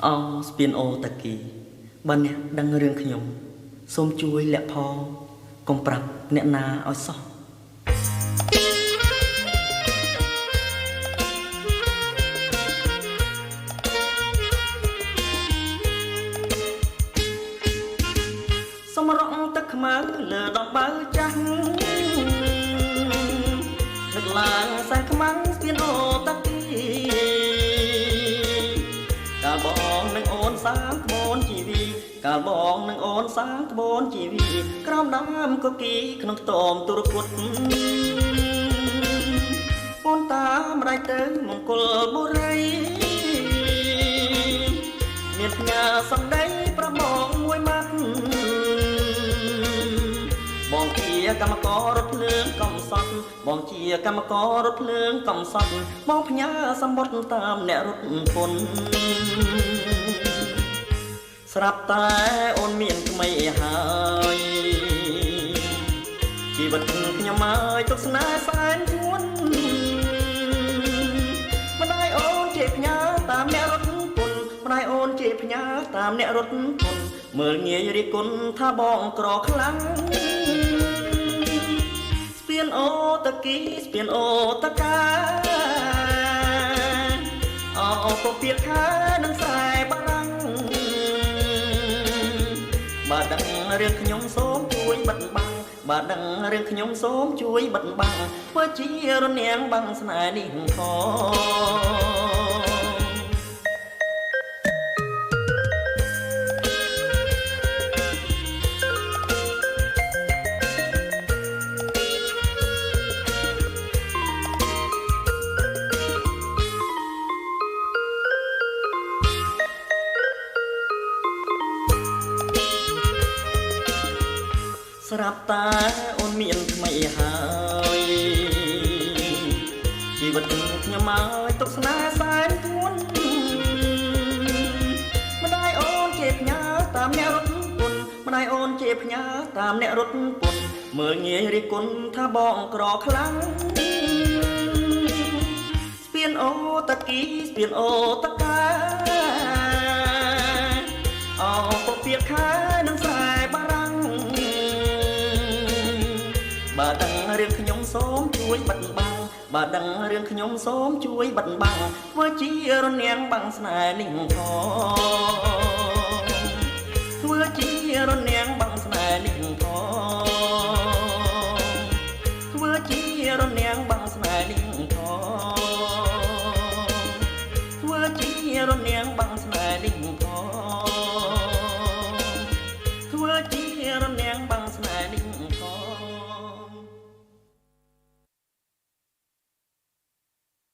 អោស្ពានអូតាគីបើអ្នកដឹងរឿងខ្ញុំសូមជួយលាក់ផងកុំប្រាប់អ្នកណាឲ្យសោះសម្រក់ទឹកខ្មៅលើដំបៅចាស់នឹកឡើងសែនខ្មាំងស្ពានអូតាគីកាលបងនឹងអូនសាងក្បូនជីវីកាលបងនឹងអូនសាងក្បូនជីវីក្រោមដើមកគីក្នុងខ្ទមទុរពុតអូនតាមដៃទៅមង្គលបុរីមានផ្ញើសំដីប្រមងមួយម៉ាត់បងជាកម្មកររថភ្លើងកំសត់បងជាកម្មកររថភ្លើងកំសត់បងផ្ញើសម្បត្តិតាមអ្នករត់ពន្ធស្រាប់តែអូនមានថ្មីហើយជីវិតខ្ញុំហើយទុកស្នេហ៍សែនជួនម្ដាយអូនជាផ្ញើតាមអ្នករត់ពន្ធម្ដាយអូនជាផ្ញើតាមអ្នករត់ពន្ធមើលងាយរិះគន់ថាបងក្រខ្លាំងស្ពានអូតាគីស្ពានអូតាកាអោពពៀកខានឹងខ្សែបារាំងបើដឹងរឿងខ្ញុំសូមជួយបិទបាំងបើដឹងរឿងខ្ញុំសូមជួយបិទបាំងធ្វើជារនាងបាំងស្នេហ៍នេះផងស្រាប់តែអូនមានថ្មីហើយជីវិតខ្ញុំមកទុកស្នេហ៍សែនពួនម្ដាយអូនជាផ្ញើតាមអ្នករត់ពន្ធម្ដាយអូនជាផ្ញើតាមអ្នករត់ពន្ធមើលងាយរិះគន់ថាបងក្រខ្លាំងស្ពានអូតាគីស្ពានអូតាកាអោពពៀកខានឹងខ្សែបារាំងបើដឹងរឿងខ្ញុំសូមជួយបិទបាំងបើដឹងរឿងខ្ញុំសូមជួយបិទបាំងធ្វើជារនាងបាំងស្នេហ៍នេះផងធ្វើជារនាងបាំងស្នេហ៍នេះផងធ្វើជារនាងបាំងស្នេហ៍នេះផងធ្វើជារនាងបាំងស្នេហ៍នេះផងធ្វើជារនាងបាំងស្នេហ៍នេះ